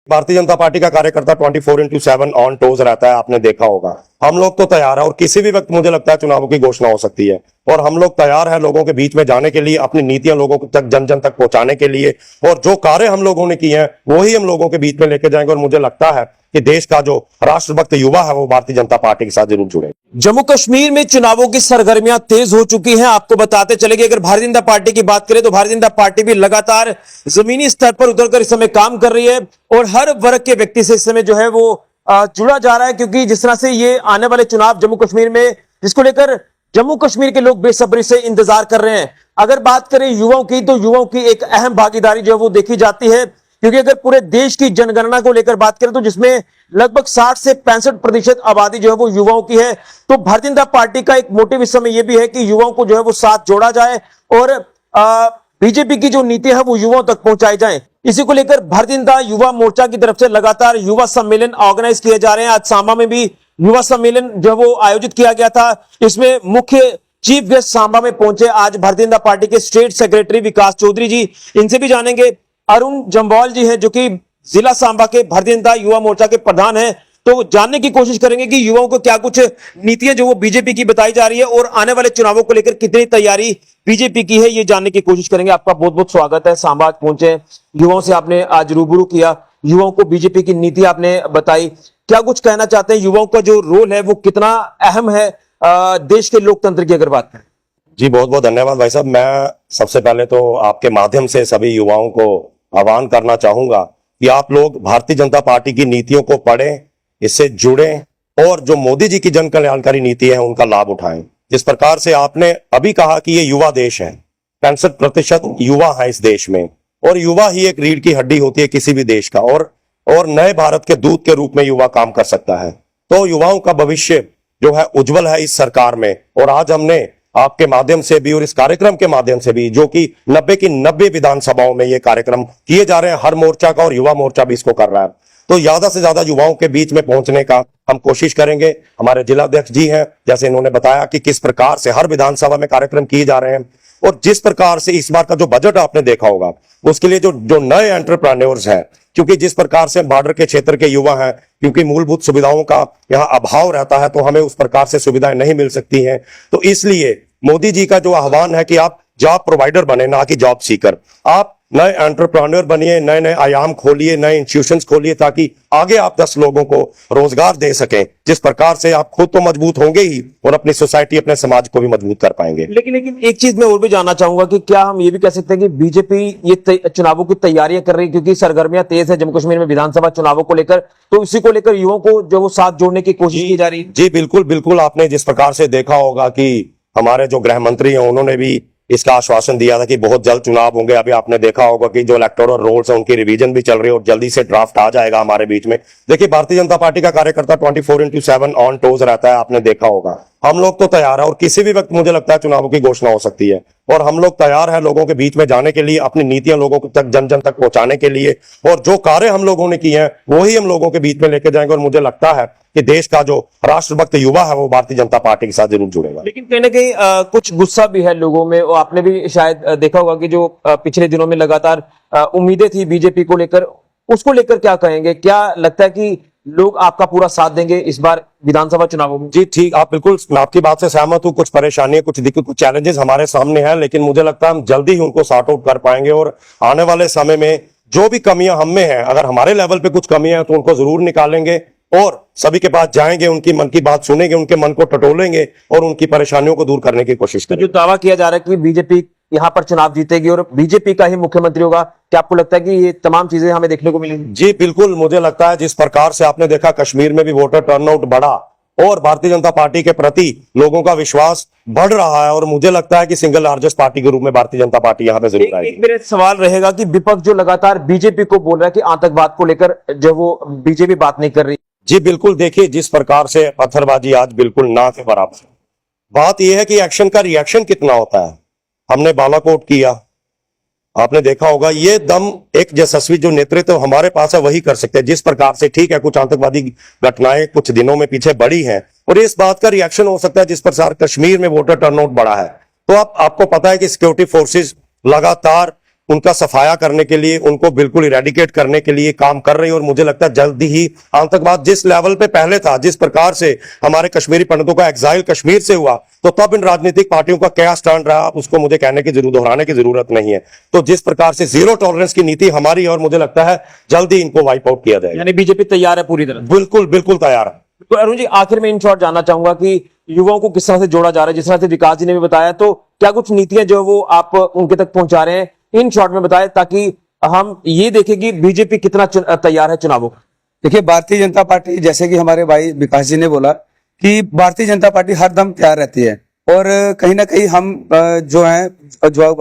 Bharatiya Janata party का कार्यकर्ता 24/7 on toes रहता है, आपने देखा होगा। हम लोग तो तैयार है और किसी भी वक्त मुझे लगता है चुनावों की घोषणा हो सकती है और हम लोग तैयार है लोगों के बीच में जाने के लिए, अपनी नीतियां लोगों तक, जन जन तक पहुंचाने के लिए। और जो कार्य हम लोगों ने किए हैं वही हम लोगों के बीच में लेके जाएंगे और मुझे लगता है कि देश का जो राष्ट्रभक्त युवा है वो भारतीय जनता पार्टी के साथ जरूर जुड़े। जम्मू कश्मीर में चुनावों की सरगर्मियां तेज हो चुकी हैं। आपको बताते चले कि अगर भारतीय जनता पार्टी की बात करें तो भारतीय जनता पार्टी भी लगातार जमीनी स्तर पर उतरकर इस समय काम कर रही है और हर वर्ग के व्यक्ति से इस समय जो है वो जुड़ा जा रहा है, क्योंकि जिस तरह से ये आने वाले चुनाव जम्मू कश्मीर में, जिसको लेकर जम्मू कश्मीर के लोग बेसब्री से इंतजार कर रहे हैं। अगर बात करें युवाओं की, तो युवाओं की एक अहम भागीदारी जो है वो देखी जाती है, क्योंकि अगर पूरे देश की जनगणना को लेकर बात करें तो जिसमें लगभग 60 से 65% आबादी जो है वो युवाओं की है, तो भारतीय जनता पार्टी का एक मोटिव इस समय यह भी है कि युवाओं को जो है वो साथ जोड़ा जाए और बीजेपी की जो नीति है वो युवाओं तक पहुंचाई जाए। इसी को लेकर भारतीय जनता युवा मोर्चा की तरफ से लगातार युवा सम्मेलन ऑर्गेनाइज किए जा रहे हैं। आज सांबा में भी युवा सम्मेलन जो है वो आयोजित किया गया था। इसमें मुख्य चीफ गेस्ट सांबा में पहुंचे आज भारतीय जनता पार्टी के स्टेट सेक्रेटरी विकास चौधरी जी। इनसे भी जानेंगे। अरुण जम्वाल जी हैं जो कि जिला सांबा के भारतीय जनता युवा मोर्चा के प्रधान हैं, तो जानने की कोशिश करेंगे कि युवाओं को क्या कुछ नीतियां जो वो बीजेपी की बताई जा रही है और आने वाले चुनावों को लेकर कितनी तैयारी बीजेपी की है, ये जानने की कोशिश करेंगे। आपका बहुत बहुत स्वागत है। सांबा पहुंचे, युवाओं से आपने आज रूबरू किया, युवाओं को बीजेपी की नीति आपने बताई, क्या कुछ कहना चाहते हैं? युवाओं का जो रोल है वो कितना अहम है देश के लोकतंत्र की अगर बात करें? जी बहुत बहुत धन्यवाद भाई साहब। मैं सबसे पहले तो आपके माध्यम से सभी युवाओं को आह्वान करना चाहूंगा कि आप लोग भारतीय जनता पार्टी की नीतियों को पढ़ें, इससे जुड़ें और जो मोदी जी की जन कल्याणकारी नीति है उनका लाभ उठाएं। जिस प्रकार से आपने अभी कहा कि ये युवा देश है, 65% युवा है इस देश में और युवा ही एक रीढ़ की हड्डी होती है किसी भी देश का और नए भारत के दूत के रूप में युवा काम कर सकता है। तो युवाओं का भविष्य जो है उज्जवल है इस सरकार में। और आज हमने आपके माध्यम से भी और इस कार्यक्रम के माध्यम से भी, जो कि 90 की 90 विधानसभाओं में ये कार्यक्रम किए जा रहे हैं, हर मोर्चा का और युवा मोर्चा भी इसको कर रहा है, तो ज्यादा से ज्यादा युवाओं के बीच में पहुंचने का हम कोशिश करेंगे। हमारे जिलाध्यक्ष जी हैं, जैसे इन्होंने बताया कि किस प्रकार से हर विधानसभा में कार्यक्रम किए जा रहे हैं और जिस प्रकार से इस बार का जो बजट आपने देखा होगा उसके लिए जो नए एंटरप्रेन्योर्स हैं, क्योंकि जिस प्रकार से बॉर्डर के क्षेत्र के युवा हैं, क्योंकि मूलभूत सुविधाओं का यहाँ अभाव रहता है तो हमें उस प्रकार से सुविधाएं नहीं मिल सकती हैं, तो इसलिए मोदी जी का जो आह्वान है कि आप जॉब प्रोवाइडर बने, ना कि जॉब सीकर। आप नए एंटरप्रेन्योर बनिए, नए नए आयाम खोलिए, नए इंस्टीट्यूशंस खोलिए, ताकि आगे आप 10 लोगों को रोजगार दे सकें। जिस प्रकार से आप खुद तो मजबूत होंगे ही और अपनी सोसाइटी, अपने समाज को भी मजबूत कर पाएंगे। लेकिन एक चीज मैं और भी जानना चाहूंगा कि क्या हम ये भी कह सकते हैं कि बीजेपी ये चुनावों की तैयारियां कर रही है, क्योंकि सरगर्मियां तेज है जम्मू कश्मीर में विधानसभा चुनावों को लेकर, तो इसी को लेकर युवाओं को जो वो साथ जोड़ने की कोशिश की जा रही है? जी बिल्कुल बिल्कुल। आपने जिस प्रकार से देखा होगा कि हमारे जो गृह मंत्री हैं उन्होंने भी इसका आश्वासन दिया था कि बहुत जल्द चुनाव होंगे। अभी आपने देखा होगा कि जो इलेक्टोरल रोल्स हैं उनकी रिवीजन भी चल रही है और जल्दी से ड्राफ्ट आ जाएगा हमारे बीच में। देखिए, भारतीय जनता पार्टी का कार्यकर्ता 24/7 ऑन टोज रहता है, आपने देखा होगा। हम लोग तो तैयार है और किसी भी वक्त मुझे लगता है चुनावों की घोषणा हो सकती है और हम लोग तैयार है लोगों के बीच में जाने के लिए, अपनी नीतियां लोगों तक, जन जन तक पहुंचाने के लिए। और जो कार्य हम लोगों ने किए हैं वही हम लोगों के बीच में लेके जाएंगे और मुझे लगता है कि देश का जो राष्ट्रभक्त युवा है वो भारतीय जनता पार्टी के साथ जरूर जुड़ेगा। लेकिन कहीं ना कहीं कुछ गुस्सा भी है लोगों में, और आपने भी शायद देखा होगा कि जो पिछले दिनों में लगातार उम्मीदें थी बीजेपी को लेकर, उसको लेकर क्या कहेंगे? क्या लगता है कि लोग आपका पूरा साथ देंगे इस बार विधानसभा चुनावों में? जी ठीक, आप बिल्कुल, मैं आपकी बात से सहमत हूँ। कुछ परेशानियां, कुछ दिक्कत, कुछ चैलेंजेस हमारे सामने हैं, लेकिन मुझे लगता है हम जल्दी ही उनको सॉर्ट आउट कर पाएंगे और आने वाले समय में जो भी कमियां हम में हैं, अगर हमारे लेवल पे कुछ कमियां हैं तो उनको जरूर निकालेंगे और सभी के पास जाएंगे, उनकी मन की बात सुनेंगे, उनके मन को टटोलेंगे और उनकी परेशानियों को दूर करने की कोशिश करेंगे। जो दावा किया जा रहा है कि बीजेपी यहाँ पर चुनाव जीतेगी और बीजेपी का ही मुख्यमंत्री होगा, क्या आपको लगता है कि ये तमाम चीजें हमें देखने को मिलेंगी? जी बिल्कुल, मुझे लगता है जिस प्रकार से आपने देखा कश्मीर में भी वोटर टर्नआउट बढ़ा और भारतीय जनता पार्टी के प्रति लोगों का विश्वास बढ़ रहा है और मुझे लगता है कि सिंगल लार्जेस्ट पार्टी के रूप में भारतीय जनता पार्टी यहाँ पे जरूर आएगी। एक मेरा सवाल रहेगा कि विपक्ष जो लगातार बीजेपी को बोल रहा है कि आतंकवाद को लेकर जो वो बीजेपी बात नहीं कर रही। जी बिल्कुल, देखिए जिस प्रकार से पत्थरबाजी आज बिल्कुल ना के बराबर है। बात यह है कि एक्शन का रिएक्शन कितना होता है। हमने बालाकोट किया, आपने देखा होगा। ये दम एक यशस्वी जो नेतृत्व हमारे पास है वही कर सकते हैं। जिस प्रकार से, ठीक है, कुछ आतंकवादी घटनाएं कुछ दिनों में पीछे बढ़ी हैं और इस बात का रिएक्शन हो सकता है जिस प्रकार कश्मीर में वोटर टर्नआउट बढ़ा है। तो आपको पता है कि सिक्योरिटी फोर्सेस लगातार उनका सफाया करने के लिए, उनको बिल्कुल इरेडिकेट करने के लिए काम कर रही है। और मुझे लगता है जल्दी ही आतंकवाद जिस लेवल पे पहले था, जिस प्रकार से हमारे कश्मीरी पंडितों का एग्जाइल कश्मीर से हुआ, तो तब इन राजनीतिक पार्टियों का क्या स्टैंड रहा उसको मुझे कहने की जरूरत, दोहराने की जरूरत नहीं है। तो जिस प्रकार से जीरो टॉलरेंस की नीति हमारी है, और मुझे लगता है जल्दी इनको वाइप आउट किया जाएगा। यानी बीजेपी तैयार है पूरी तरह। बिल्कुल बिल्कुल तैयार है। तो अरुण जी, आखिर में इन शॉर्ट जानना चाहूंगा कि युवाओं को किस तरह से जोड़ा जा रहा है, जिस तरह से विकास जी ने भी बताया, तो क्या कुछ नीतियां जो वो आप उनके तक पहुंचा रहे हैं, इन शॉर्ट में बताएं ताकि हम ये देखें कि बीजेपी कितना तैयार है चुनावों को। देखिए, भारतीय जनता पार्टी, जैसे कि हमारे भाई विकास जी ने बोला कि भारतीय जनता पार्टी हरदम तैयार रहती है। और कहीं ना कहीं हम जो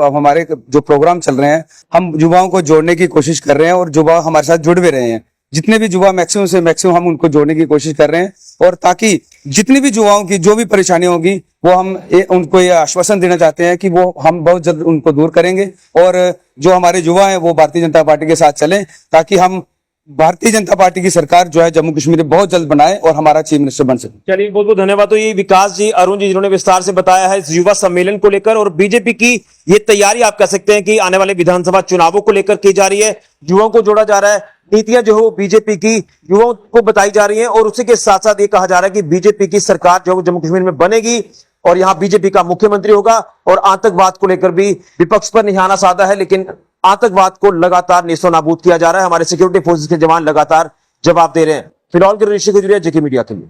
हमारे जो प्रोग्राम चल रहे हैं, हम युवाओं को जोड़ने की कोशिश कर रहे हैं और युवा हमारे साथ जुड़ भी रहे हैं। जितने भी युवा मैक्सिमम से मैक्सिमम हम उनको जोड़ने की कोशिश कर रहे हैं, और ताकि जितनी भी युवाओं की जो भी परेशानी होगी वो हम उनको ये आश्वासन देना चाहते हैं कि वो हम बहुत जल्द उनको दूर करेंगे, और जो हमारे युवा हैं वो भारतीय जनता पार्टी के साथ चलें, ताकि हम भारतीय जनता पार्टी की सरकार जो है जम्मू कश्मीर में बहुत जल्द बनाए और हमारा चीफ मिनिस्टर बन सके। चलिए, बहुत बहुत धन्यवाद। तो ये विकास जी, अरुण जी, जिन्होंने विस्तार से बताया है इस युवा सम्मेलन को लेकर, और बीजेपी की ये तैयारी आप कह सकते हैं कि आने वाले विधानसभा चुनावों को लेकर की जा रही है। युवाओं को जोड़ा जा रहा है, नीतियां जो है वो बीजेपी की युवाओं को बताई जा रही हैं, और उसी के साथ साथ ये कहा जा रहा है कि बीजेपी की सरकार जो है जम्मू कश्मीर में बनेगी और यहां बीजेपी का मुख्यमंत्री होगा। और आतंकवाद को लेकर भी विपक्ष पर निशाना साधा है, लेकिन आतंकवाद को लगातार नेस्तनाबूद किया जा रहा है। हमारे सिक्योरिटी फोर्सेस के जवान लगातार जवाब दे रहे हैं। फिलहाल के ऋषि गुजरिया, जेके मीडिया के लिए।